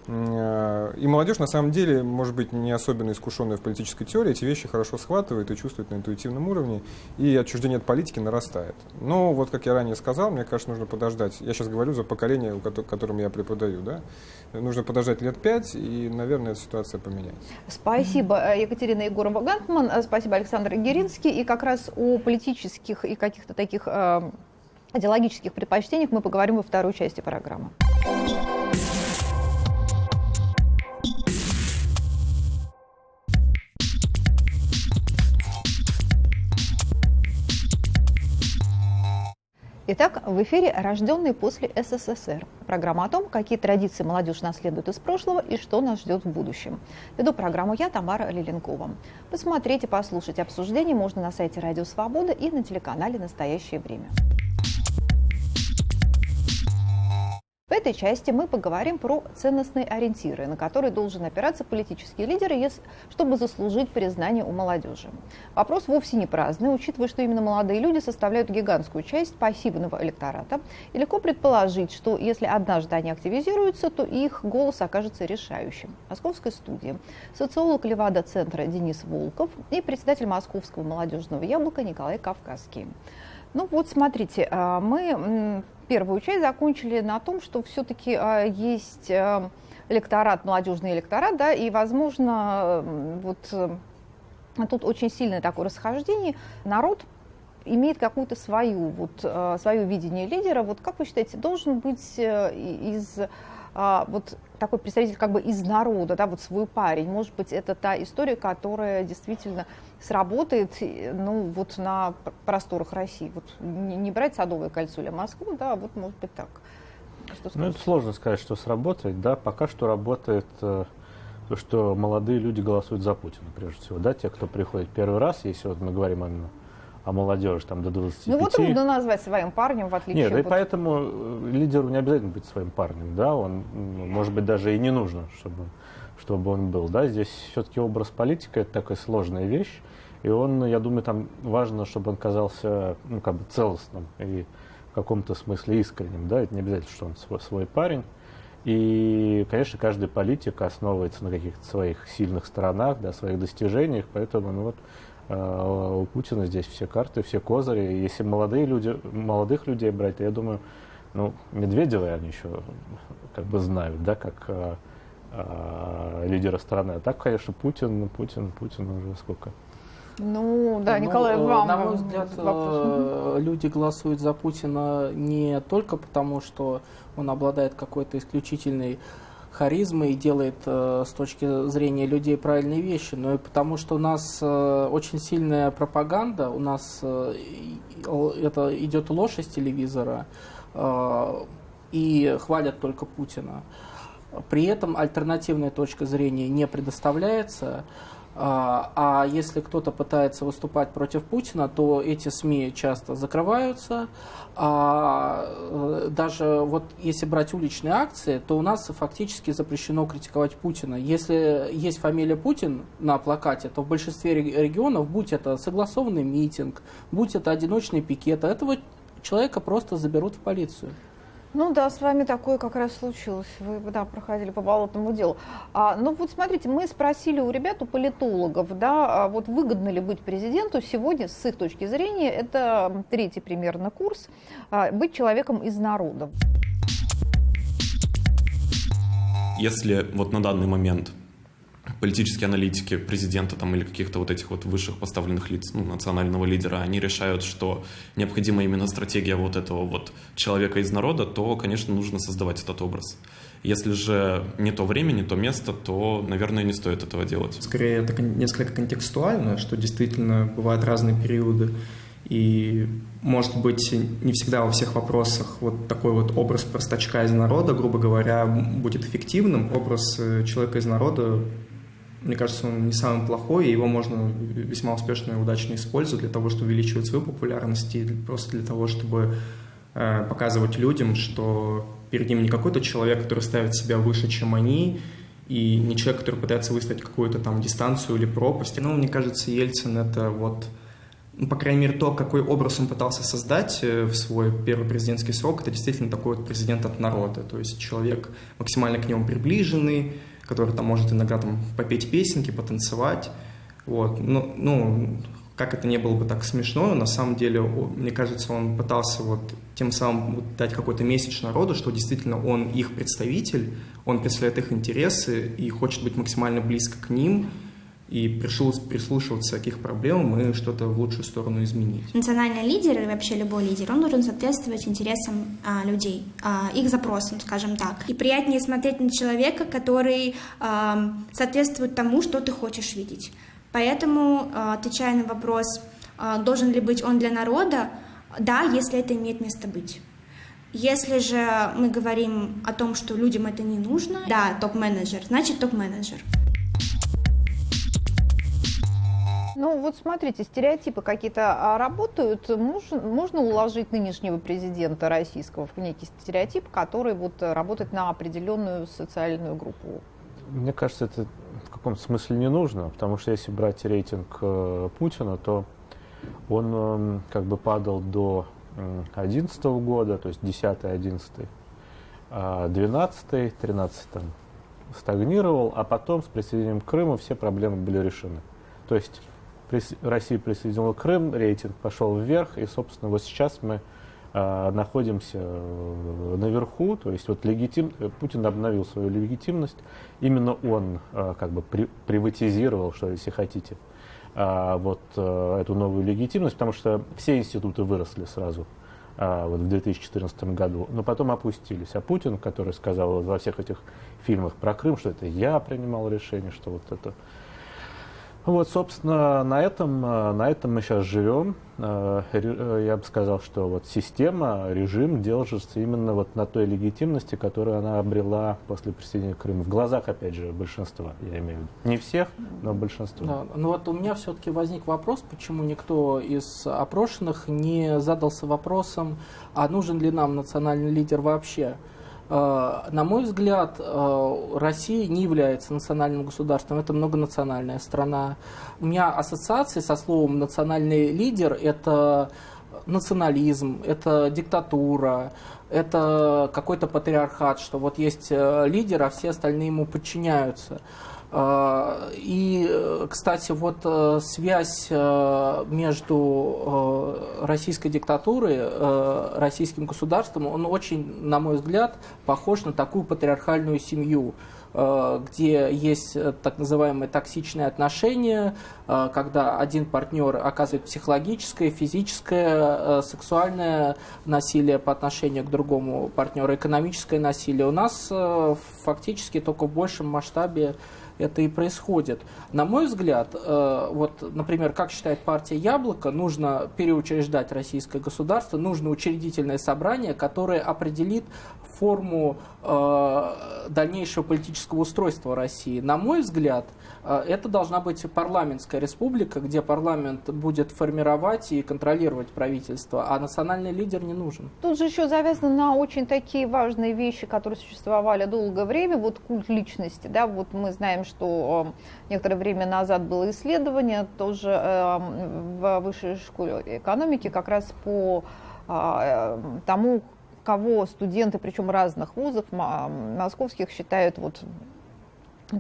И молодежь, на самом деле, может быть, не особенно искушенная в политической теории, эти вещи хорошо схватывает и чувствует на интуитивном уровне, и отчуждение от политики нарастает. Но, вот как я ранее сказал, мне кажется, нужно подождать. Я сейчас говорю за поколение, которому я преподаю, да? Нужно подождать лет 5, и, наверное, эта ситуация поменяется. Спасибо, Екатерина Егорова-Гантман, спасибо, Александр Геринский. И как раз о политических и каких-то таких идеологических предпочтениях мы поговорим во второй части программы. Итак, в эфире «Рожденные после СССР». Программа о том, какие традиции молодежь наследует из прошлого и что нас ждет в будущем. Веду программу я, Тамара Лиленкова. Посмотреть и послушать обсуждение можно на сайте Радио Свобода и на телеканале «Настоящее время». В этой части мы поговорим про ценностные ориентиры, на которые должен опираться политический лидер, чтобы заслужить признание у молодежи. Вопрос вовсе не праздный, учитывая, что именно молодые люди составляют гигантскую часть пассивного электората. И легко предположить, что если однажды они активизируются, то их голос окажется решающим. В Московской студии социолог Левада-центра Денис Волков и председатель Московского молодежного яблока Николай Кавказский. Ну вот, смотрите, мы первую часть закончили на том, что все-таки есть электорат, молодежный электорат, да, и, возможно, вот тут очень сильное такое расхождение. Народ имеет какую-то свое видение лидера. Вот как вы считаете, должен быть вот такой представитель как бы из народа, да, вот свой парень? Может быть, это та история, которая действительно сработает, ну, вот на просторах России. Вот не брать Садовое кольцо или Москву, да, вот может быть так. Ну, это сложно сказать, что сработает, да, пока что работает что молодые люди голосуют за Путина, прежде всего, да, те, кто приходит первый раз, если вот мы говорим именно о молодежи, там, до 25. Ну, вот трудно назвать своим парнем, в отличие от... Нет, и поэтому лидеру не обязательно быть своим парнем, да, он, может быть, даже и не нужно, чтобы он был, да, здесь все-таки образ политика — это такая сложная вещь, и он, я думаю, там важно, чтобы он казался, ну, как бы целостным и в каком-то смысле искренним, да, это не обязательно, что он свой парень. И, конечно, каждый политик основывается на каких-то своих сильных сторонах, да, своих достижениях, поэтому, ну, вот, у Путина здесь все карты, все козыри. Если молодых людей брать, то я думаю, ну, Медведева они еще как бы знают, да, как лидера страны. А так, конечно, Путин уже сколько? Ну, да, Николай, вам на мой взгляд, вопрос. Люди голосуют за Путина не только потому, что он обладает какой-то исключительной харизмы и делает с точки зрения людей правильные вещи, но и потому, что у нас очень сильная пропаганда, у нас это идет ложь из телевизора, и хвалят только Путина. При этом альтернативная точка зрения не предоставляется, а если кто-то пытается выступать против Путина, то эти СМИ часто закрываются. Даже вот если брать уличные акции, то у нас фактически запрещено критиковать Путина. Если есть фамилия Путин на плакате, то в большинстве регионов, будь это согласованный митинг, будь это одиночный пикет, этого человека просто заберут в полицию. Ну да, с вами такое как раз случилось. Вы проходили по болотному делу. Ну вот смотрите, мы спросили у ребят, у политологов, вот выгодно ли быть президенту сегодня, с их точки зрения, это 3-й примерно курс, быть человеком из народа. Если вот на данный момент политические аналитики президента или каких-то вот этих вот высших поставленных лиц, национального лидера, они решают, что необходима именно стратегия вот этого вот человека из народа, то, конечно, нужно создавать этот образ. Если же не то время, не то место, то, наверное, не стоит этого делать. Скорее, это несколько контекстуально, что действительно бывают разные периоды. И, может быть, не всегда во всех вопросах вот такой вот образ простачка из народа, грубо говоря, будет эффективным. Образ человека из народа, мне кажется, он не самый плохой, и его можно весьма успешно и удачно использовать для того, чтобы увеличивать свою популярность, и просто для того, чтобы показывать людям, что перед ним не какой-то человек, который ставит себя выше, чем они, и не человек, который пытается выставить какую-то там дистанцию или пропасть. Ну, мне кажется, Ельцин — это вот, по крайней мере, то, какой образ он пытался создать в свой первый президентский срок, это действительно такой вот президент от народа, то есть человек максимально к нему приближенный, который там может иногда там попеть песенки, потанцевать. Вот. Ну, как это не было бы так смешно, на самом деле, мне кажется, он пытался вот тем самым дать какой-то месседж народу, что действительно он их представитель, он представляет их интересы и хочет быть максимально близко к ним, и прислушиваться к их проблемам и что-то в лучшую сторону изменить. Национальный лидер и вообще любой лидер, он должен соответствовать интересам людей, их запросам, скажем так. И приятнее смотреть на человека, который соответствует тому, что ты хочешь видеть. Поэтому, отвечая на вопрос, должен ли быть он для народа, да, если это имеет место быть. Если же мы говорим о том, что людям это не нужно, да, топ-менеджер, значит топ-менеджер. Ну вот смотрите, стереотипы какие-то работают. Можно уложить нынешнего президента российского в некий стереотип, который вот работает на определенную социальную группу? Мне кажется, это в каком-то смысле не нужно, потому что если брать рейтинг Путина, то он как бы падал до 2011 года, то есть 10-й, 11-й, 12-й, 13-й стагнировал, а потом с присоединением Крыма все проблемы были решены. То есть Россия присоединила Крым, рейтинг пошел вверх, и, собственно, вот сейчас мы находимся наверху, то есть вот Путин обновил свою легитимность, именно он как бы приватизировал, что если хотите, вот эту новую легитимность, потому что все институты выросли сразу вот в 2014 году, но потом опустились. А Путин, который сказал во всех этих фильмах про Крым, что это я принимал решение, что вот это... Вот, собственно, на этом мы сейчас живем. Я бы сказал, что вот система, режим держится именно вот на той легитимности, которую она обрела после присоединения Крыма. В глазах, опять же, большинства, я имею в виду. Не всех, но большинства. Да, но вот у меня все-таки возник вопрос, почему никто из опрошенных не задался вопросом, а нужен ли нам национальный лидер вообще? На мой взгляд, Россия не является национальным государством, это многонациональная страна. У меня ассоциации со словом «национальный лидер» — это национализм, это диктатура, это какой-то патриархат, что вот есть лидер, а все остальные ему подчиняются. И, кстати, вот связь между российской диктатурой, российским государством, он очень, на мой взгляд, похож на такую патриархальную семью, где есть так называемые токсичные отношения, когда один партнер оказывает психологическое, физическое, сексуальное насилие по отношению к другому партнеру, экономическое насилие. У нас фактически только в большем масштабе это и происходит. На мой взгляд, вот, например, как считает партия «Яблоко», нужно переучреждать российское государство, нужно учредительное собрание, которое определит форму дальнейшего политического устройства России. На мой взгляд, это должна быть парламентская республика, где парламент будет формировать и контролировать правительство, а национальный лидер не нужен. Тут же еще завязано на очень такие важные вещи, которые существовали долгое время, вот культ личности, да, вот мы знаем, что некоторое время назад было исследование тоже в Высшей школе экономики как раз по тому, кого студенты, причем разных вузов, московских, считают вот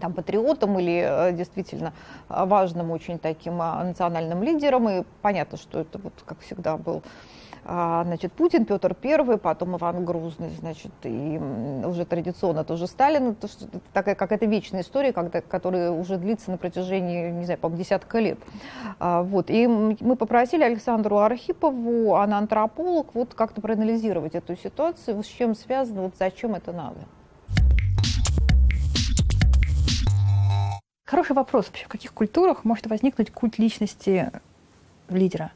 там патриотом или действительно важным очень таким национальным лидером. И понятно, что это вот, как всегда, был значит, Путин, Петр I, потом Иван Грозный, значит, и уже традиционно тоже Сталин. Это такая какая-то вечная история, которая уже длится на протяжении, не знаю, по-моему, десятка лет. Вот. И мы попросили Александру Архипову, она антрополог, вот как-то проанализировать эту ситуацию, с чем связано, вот зачем это надо. Хороший вопрос вообще, в каких культурах может возникнуть культ личности лидера?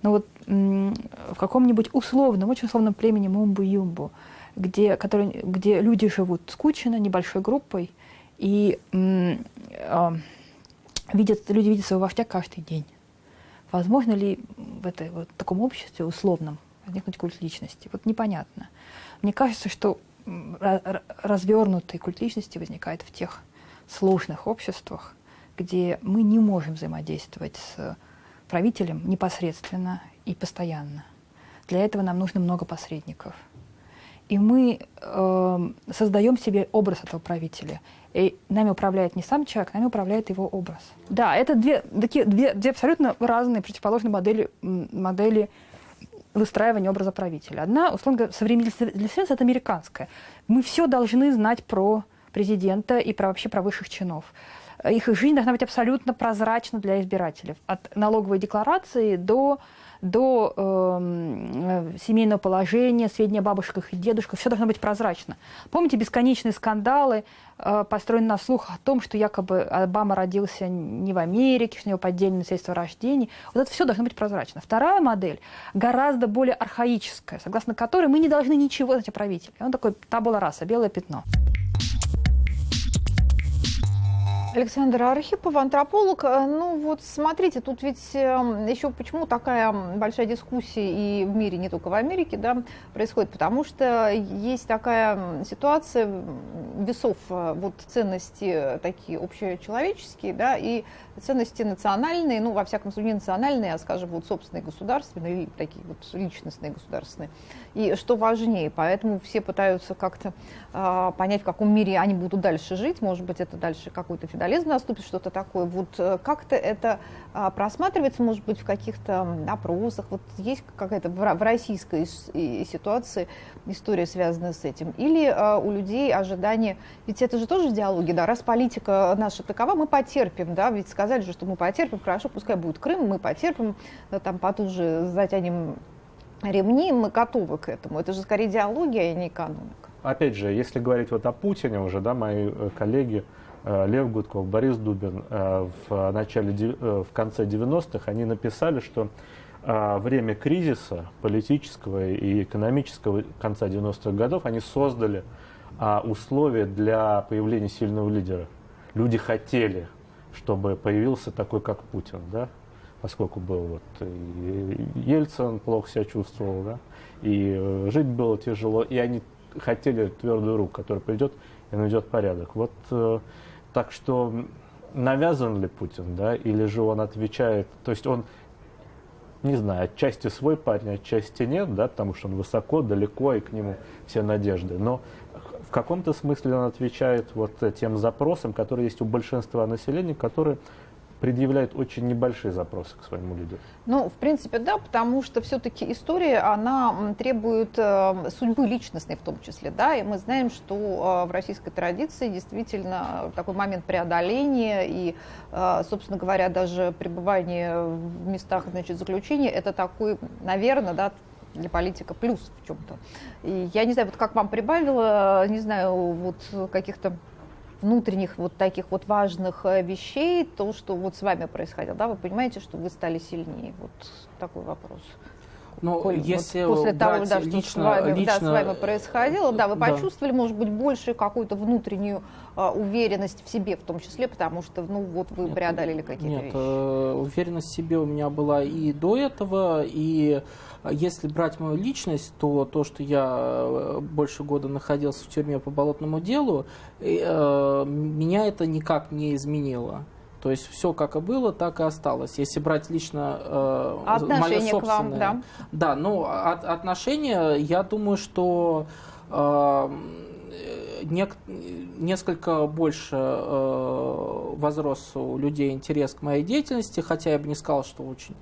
Ну вот в каком-нибудь условном, очень условном племени Мумбу-Юмбу, где люди живут скучно, небольшой группой, и люди видят своего вождя каждый день. Возможно ли в таком обществе условном возникнуть культ личности? Вот непонятно. Мне кажется, что развернутый культ личности возникает в тех сложных обществах, где мы не можем взаимодействовать с правителем непосредственно и постоянно. Для этого нам нужно много посредников. И мы создаем себе образ этого правителя. И нами управляет не сам человек, нами управляет его образ. Да, это две абсолютно разные противоположные модели выстраивания образа правителя. Одна, условно говоря, современная для себя, это американская. Мы все должны знать про президента и вообще про высших чинов. Их жизнь должна быть абсолютно прозрачна для избирателей. От налоговой декларации до семейного положения, сведения о бабушках и дедушках. Все должно быть прозрачно. Помните бесконечные скандалы, построенные на слух о том, что якобы Обама родился не в Америке, что у него поддельное свидетельство о рождении. Вот это все должно быть прозрачно. Вторая модель гораздо более архаическая, согласно которой мы не должны ничего знать о правителе. Он такой табула раса, белое пятно. Александра Архипова, антрополог. Ну вот смотрите, тут ведь еще почему такая большая дискуссия и в мире, не только в Америке, да, происходит, потому что есть такая ситуация весов, вот ценности такие общечеловеческие, да, и ценности национальные, ну во всяком случае не национальные, а скажем вот собственные государственные, или такие вот личностные государственные. И что важнее, поэтому все пытаются как-то понять, в каком мире они будут дальше жить, может быть это дальше какой-то феодализм наступит, что-то такое. Вот как-то это просматривается, может быть, в каких-то опросах, вот есть какая-то в российской ситуации история, связанная с этим, или у людей ожидания, ведь это же тоже диалоги, да, раз политика наша такова, мы потерпим, да, ведь сказали же, что мы потерпим, хорошо, пускай будет Крым, мы потерпим, там потуже затянем ремни, мы готовы к этому. Это же скорее идеология, а не экономика. Опять же, если говорить вот о Путине уже, да, мои коллеги Лев Гудков, Борис Дубин в конце 90-х, они написали, что время кризиса политического и экономического конца 90-х годов они создали условия для появления сильного лидера. Люди хотели, чтобы появился такой, как Путин, да? Поскольку был вот и Ельцин плохо себя чувствовал, да? И жить было тяжело, и они хотели твердую руку, которая придет и наведет порядок. Вот так что навязан ли Путин, да, или же он отвечает, то есть он, не знаю, отчасти свой парень, отчасти нет, да, потому что он высоко, далеко, и к нему все надежды, но в каком-то смысле он отвечает вот тем запросам, которые есть у большинства населения, которые предъявляют очень небольшие запросы к своему лидеру. Ну, в принципе, да, потому что все-таки история, она требует судьбы личностной в том числе, да, и мы знаем, что в российской традиции действительно такой момент преодоления и, собственно говоря, даже пребывание в местах, значит, заключения, это такой, наверное, да, для политика плюс в чем-то. И я не знаю, вот как вам прибавило, не знаю, вот каких-то внутренних вот таких вот важных вещей, то, что вот с вами происходило, да, вы понимаете, что вы стали сильнее? Вот такой вопрос. Ну, Коль, если вот после того, да, что лично, с вами происходило, да, вы да. почувствовали, может быть, больше какую-то внутреннюю уверенность в себе в том числе, потому что, ну, вот вы преодолели какие-то вещи. Уверенность в себе у меня была и до этого, и если брать мою личность, то что я больше года находился в тюрьме по болотному делу, меня это никак не изменило. То есть все как и было, так и осталось. Если брать лично мое собственное... к вам, да? Да, ну, отношения, я думаю, что несколько больше возрос у людей интерес к моей деятельности, хотя я бы не сказал, что очень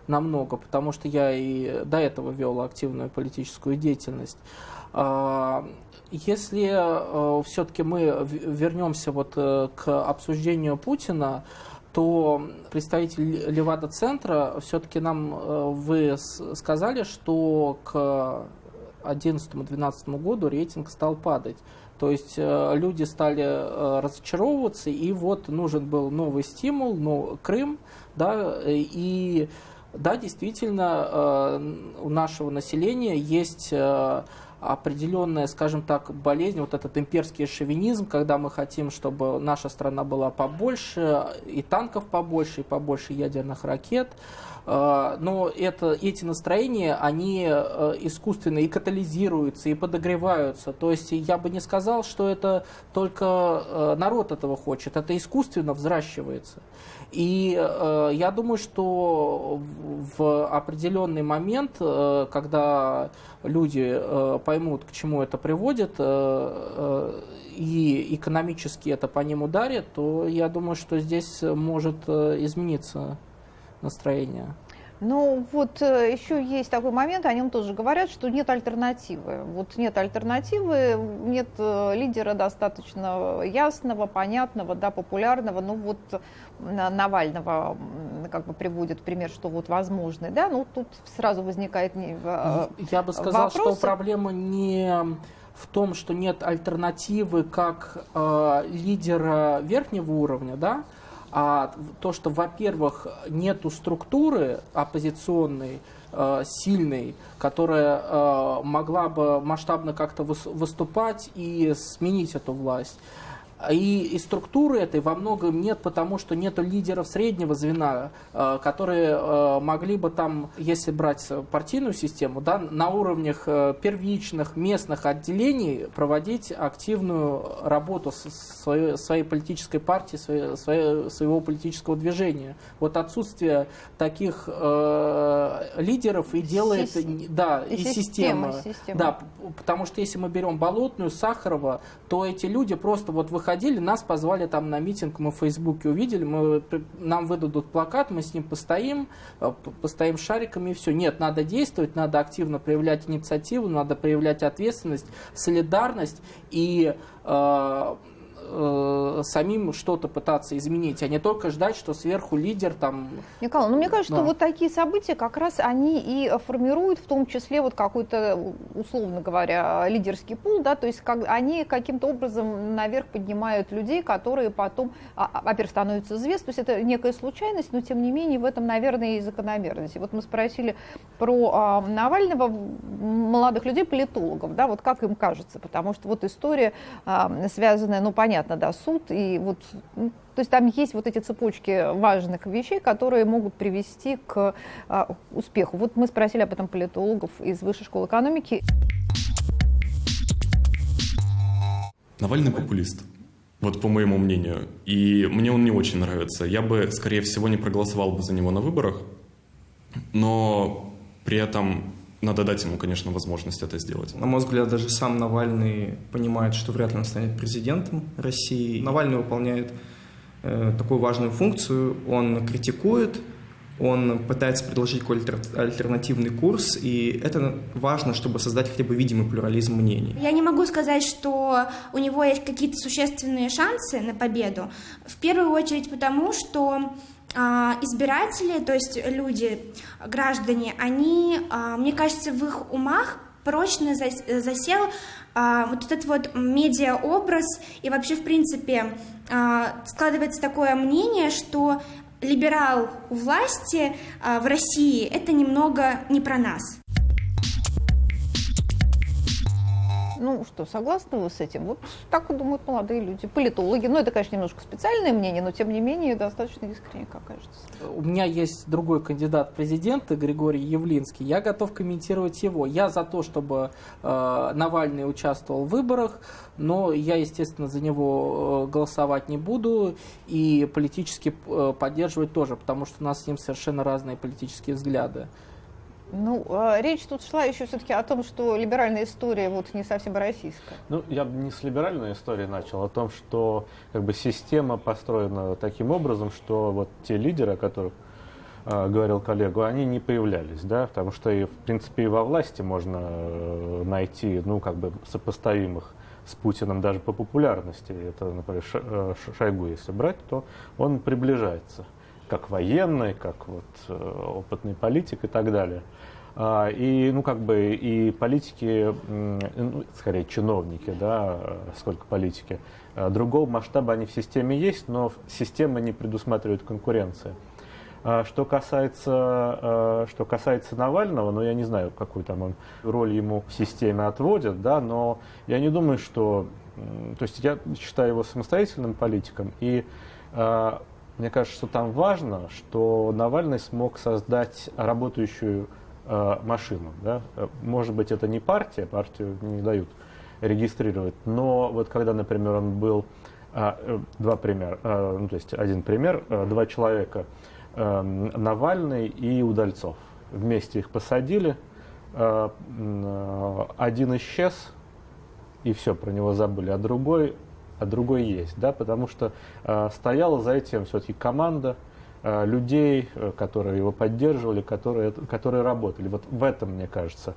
намного, потому что я и до этого вел активную политическую деятельность. Если все-таки мы вернемся вот к обсуждению Путина, то представитель Левада-центра все-таки нам вы сказали, что к 2011-2012 году рейтинг стал падать. То есть люди стали разочаровываться, и вот нужен был новый стимул, Крым, да, и да, действительно, у нашего населения есть определенная, скажем так, болезнь, вот этот имперский шовинизм, когда мы хотим, чтобы наша страна была побольше, и танков побольше, и побольше ядерных ракет. Но эти настроения, они искусственно и катализируются, и подогреваются. То есть я бы не сказал, что это только народ этого хочет, это искусственно взращивается. И я думаю, что в определенный момент, когда люди поймут, к чему это приводит, и экономически это по ним ударит, то я думаю, что здесь может измениться настроение. Ну, вот еще есть такой момент, о нем тоже говорят, что нет альтернативы. Вот нет альтернативы, нет лидера достаточно ясного, понятного, да, популярного. Ну, вот Навального как бы приводит пример, что вот возможный, да, ну, тут сразу возникает Я бы сказал, вопрос. что проблема не в том, что нет альтернативы как лидера верхнего уровня, да, а то, что, во-первых, нету структуры оппозиционной, сильной, которая могла бы масштабно как-то выступать и сменить эту власть. И структуры этой во многом нет, потому что нету лидеров среднего звена, которые могли бы там, если брать партийную систему, да, на уровнях первичных местных отделений проводить активную работу своей политической партии, своего политического движения. Вот отсутствие таких лидеров и делает... Да, и система. Да, потому что если мы берем Болотную, Сахарова, то эти люди просто вот выходили, нас позвали там на митинг, мы в Фейсбуке увидели, нам выдадут плакат, мы с ним постоим шариками и все. Нет, надо действовать, надо активно проявлять инициативу, надо проявлять ответственность, солидарность и самим что-то пытаться изменить, а не только ждать, что сверху лидер там... Николай, ну мне кажется, что вот такие события как раз они и формируют в том числе вот какой-то, условно говоря, лидерский пул, да, то есть они каким-то образом наверх поднимают людей, которые потом, во-первых, становятся известны, то есть это некая случайность, но тем не менее в этом, наверное, и закономерность. И вот мы спросили про Навального, молодых людей, политологов, да, вот как им кажется, потому что вот история, связанная, ну, понятно, да, суд, и вот, то есть там есть вот эти цепочки важных вещей, которые могут привести к успеху. Вот мы спросили об этом политологов из Высшей школы экономики. Навальный популист, вот по моему мнению, и мне он не очень нравится. Я бы, скорее всего, не проголосовал бы за него на выборах, но при этом... Надо дать ему, конечно, возможность это сделать. На мой взгляд, даже сам Навальный понимает, что вряд ли он станет президентом России. Навальный выполняет такую важную функцию. Он критикует, он пытается предложить какой-то альтернативный курс, и это важно, чтобы создать хотя бы видимый плюрализм мнений. Я не могу сказать, что у него есть какие-то существенные шансы на победу. В первую очередь потому, что избиратели, то есть люди, граждане, они, мне кажется, в их умах прочно засел вот этот вот медиаобраз, и вообще, в принципе, складывается такое мнение, что либерал у власти в России — это немного не про нас. Ну что, согласны вы с этим? Вот так и думают молодые люди, политологи. Ну, это, конечно, немножко специальное мнение, но, тем не менее, достаточно искренне, как кажется. У меня есть другой кандидат в президенты, Григорий Явлинский. Я готов комментировать его. Я за то, чтобы Навальный участвовал в выборах, но я, естественно, за него голосовать не буду и политически поддерживать тоже, потому что у нас с ним совершенно разные политические взгляды. Ну, речь тут шла еще все-таки о том, что либеральная история вот не совсем российская. Ну, я бы не с либеральной истории начал, о том, что как бы система построена таким образом, что вот те лидеры, о которых говорил коллегу, они не появлялись, да, потому что, в принципе, и во власти можно найти, ну, как бы сопоставимых с Путиным даже по популярности. Это, например, Шойгу, если брать, то он приближается, как военный, как вот опытный политик и так далее. И, ну, как бы, и политики, ну, скорее чиновники, да, сколько политики, другого масштаба они в системе есть, но система не предусматривает конкуренции. Что касается Навального, ну, я не знаю, какую там он роль ему в системе отводит, да, но я не думаю, что... То есть я считаю его самостоятельным политиком, и мне кажется, что там важно, что Навальный смог создать работающую машину. Да? Может быть, это не партия, партию не дают регистрировать, но вот когда, например, он был, два примера, ну, то есть один пример, два человека, Навальный и Удальцов. Вместе их посадили, один исчез, и все, про него забыли, а другой есть, да, потому что стояла за этим все-таки команда людей, которые его поддерживали, которые работали. Вот в этом, мне кажется,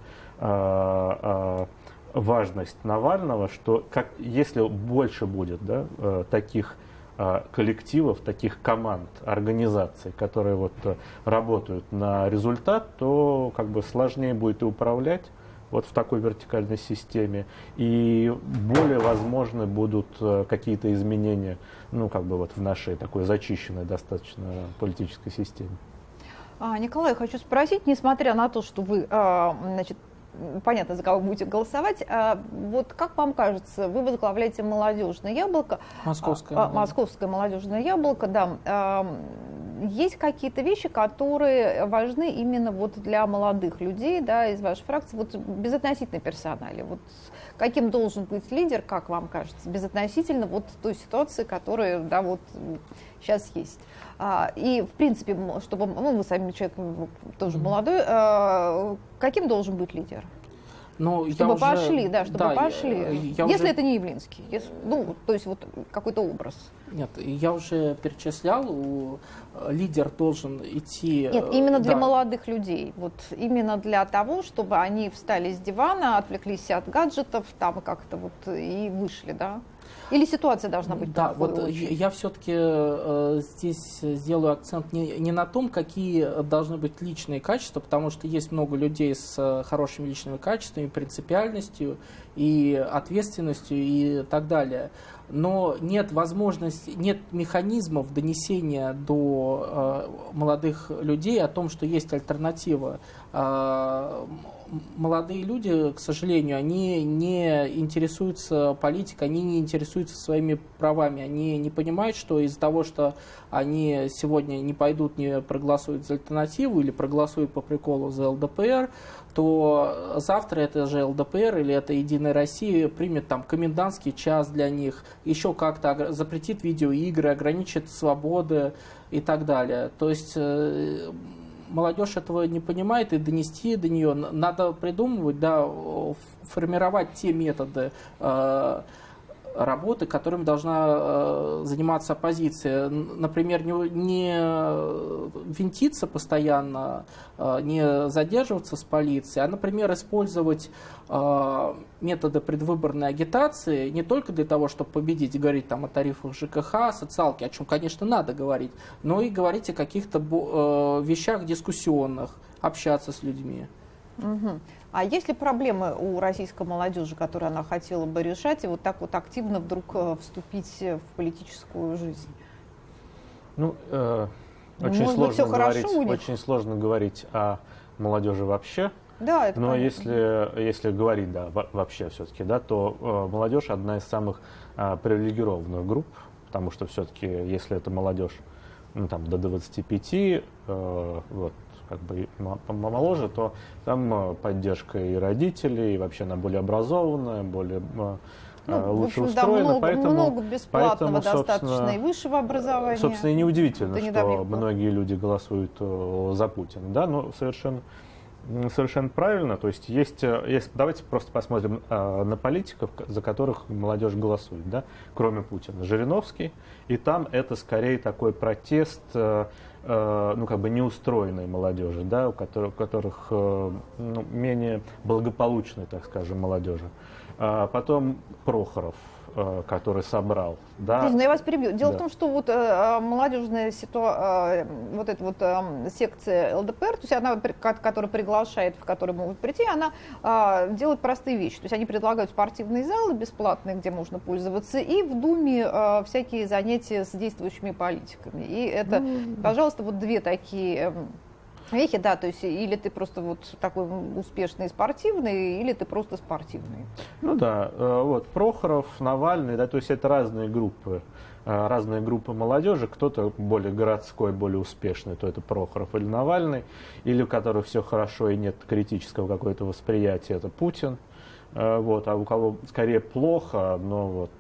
важность Навального, что если больше будет, да, таких коллективов, таких команд, организаций, которые вот работают на результат, то как бы сложнее будет и управлять вот в такой вертикальной системе, и более возможны будут какие-то изменения, ну, как бы вот в нашей такой зачищенной достаточно политической системе. Николай, хочу спросить, несмотря на то, что вы, значит, понятно, за кого будете голосовать, вот как вам кажется, вы возглавляете «Молодежное яблоко». Московское молодежное яблоко, да. Есть какие-то вещи, которые важны именно вот для молодых людей, да, из вашей фракции, вот безотносительно персонали. Вот каким должен быть лидер, как вам кажется, безотносительно вот той ситуации, которая, да, вот сейчас есть. И, в принципе, чтобы, ну, вы сами человек тоже молодой, каким должен быть лидер? Ну, чтобы пошли, да, чтобы да, пошли. Если это не Явлинский, ну, то есть вот какой-то образ. Нет, я уже перечислял, лидер должен идти... Нет, именно для молодых людей, вот именно для того, чтобы они встали с дивана, отвлеклись от гаджетов, там как-то вот и вышли, да? Или ситуация должна быть да, такой? Вот я все-таки здесь сделаю акцент не на том, какие должны быть личные качества, потому что есть много людей с хорошими личными качествами, принципиальностью и ответственностью и так далее. Но нет возможности, нет механизмов донесения до молодых людей о том, что есть альтернатива. Молодые люди, к сожалению, они не интересуются политикой, они не интересуются своими правами. Они не понимают, что из-за того, что они сегодня не пойдут, не проголосуют за альтернативу или проголосуют по приколу за ЛДПР, то завтра это же ЛДПР или это Единая Россия примет там комендантский час для них, еще как-то запретит видеоигры, ограничит свободы и так далее. То есть молодежь этого не понимает, и донести до нее надо придумывать, да, формировать те методы работы, которыми должна заниматься оппозиция. Например, не винтиться постоянно, не задерживаться с полицией, а, например, использовать методы предвыборной агитации не только для того, чтобы победить и говорить там о тарифах ЖКХ, о социалке, о чем, конечно, надо говорить, но и говорить о каких-то вещах дискуссионных, общаться с людьми. Угу. А есть ли проблемы у российской молодежи, которые она хотела бы решать, и вот так вот активно вдруг вступить в политическую жизнь? Ну, очень сложно говорить о молодежи вообще. Да, это но понятно. если говорить, да, вообще все-таки, да, то молодежь одна из самых привилегированных групп, потому что все-таки, если это молодежь, ну, там, до 25, вот, как бы помоложе, то там поддержка и родителей, и вообще она более образованная, более лучше устроена. Много бесплатного достаточно и высшего образования. Собственно, и неудивительно, что многие люди голосуют за Путина, да, но совершенно правильно. То есть давайте просто посмотрим на политиков, за которых молодежь голосует, да, кроме Путина. Жириновский, и там это скорее такой протест, ну, как бы неустроенной молодежи, да, у которых менее благополучной, так скажем, молодежи. Потом Прохоров, который собрал. Да. Я вас перебью. Дело в том, что вот молодежная вот эта вот секция ЛДПР, то есть она, которая приглашает, в которой могут прийти, она делает простые вещи. То есть они предлагают спортивные залы бесплатные, где можно пользоваться, и в Думе всякие занятия с действующими политиками. И это, пожалуйста, вот две такие вехи, да, то есть или ты просто вот такой успешный спортивный, или ты просто спортивный. Ну да, вот Прохоров, Навальный, да, то есть это разные группы молодежи, кто-то более городской, более успешный, то это Прохоров или Навальный, или у которых все хорошо и нет критического какого-то восприятия, это Путин. Вот, а у кого скорее плохо, но вот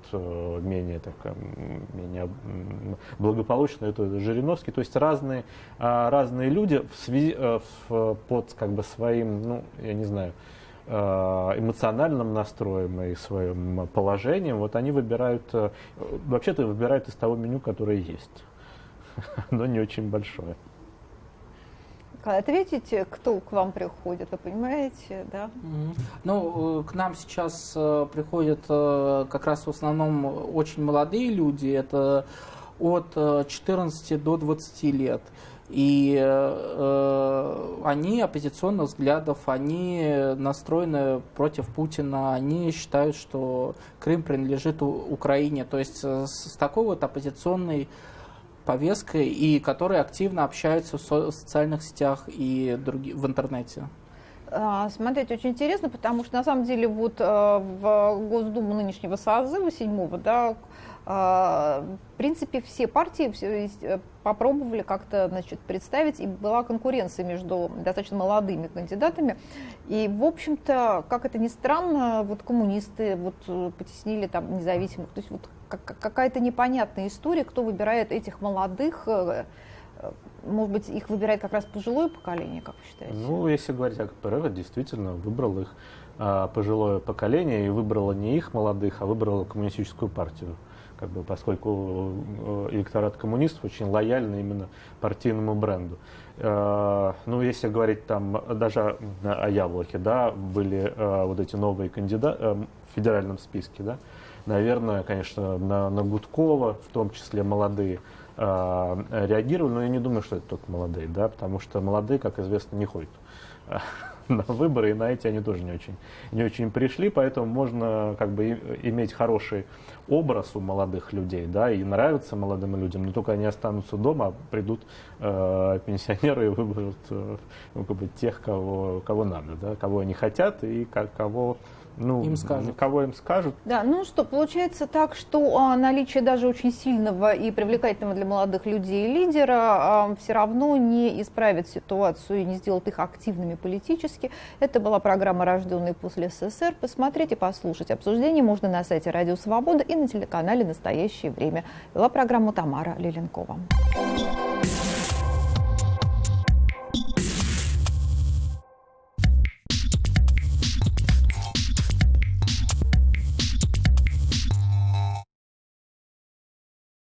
менее благополучно, это Жириновский. То есть разные люди под как бы своим, ну, я не знаю, эмоциональным настроем и своим положением, вот они выбирают, вообще-то выбирают из того меню, которое есть, но не очень большое. Ответите, кто к вам приходит, вы понимаете, да? Ну, к нам сейчас приходят как раз в основном очень молодые люди, это от 14 до 20 лет. И они оппозиционных взглядов, они настроены против Путина, они считают, что Крым принадлежит Украине. То есть с такой вот оппозиционной повесткой, и которые активно общаются в социальных сетях и в интернете. Смотрите, очень интересно, потому что на самом деле вот в Госдуму нынешнего созыва, 7-го, да, в принципе, все партии попробовали как-то, значит, представить, и была конкуренция между достаточно молодыми кандидатами. И, в общем-то, как это ни странно, вот коммунисты вот потеснили там независимых. То есть вот какая-то непонятная история, кто выбирает этих молодых. Может быть, их выбирает как раз пожилое поколение, как вы считаете? Ну, если говорить о КПРФ, действительно выбрал их пожилое поколение, и выбрало не их молодых, а выбрало коммунистическую партию. Как бы, поскольку электорат коммунистов очень лояльный именно партийному бренду. Ну, если говорить там даже о Яблоке, да, были вот эти новые кандидаты в федеральном списке, да, наверное, конечно, на Гудкова, в том числе молодые, реагировали, но я не думаю, что это только молодые, да, потому что молодые, как известно, не ходят на выборы, и на эти они тоже не очень пришли, поэтому можно как бы иметь хороший образ у молодых людей, да, и нравиться молодым людям, но только они останутся дома, а придут пенсионеры и выберут ну, как бы тех, кого надо, да, кого они хотят и кого кого им скажут. Да, ну что, получается так, что наличие даже очень сильного и привлекательного для молодых людей лидера все равно не исправит ситуацию и не сделает их активными политически. Это была программа «Рожденные после СССР». Посмотреть и послушать обсуждение можно на сайте Радио Свобода и на телеканале «Настоящее время». Вела программу Тамара Леленкова.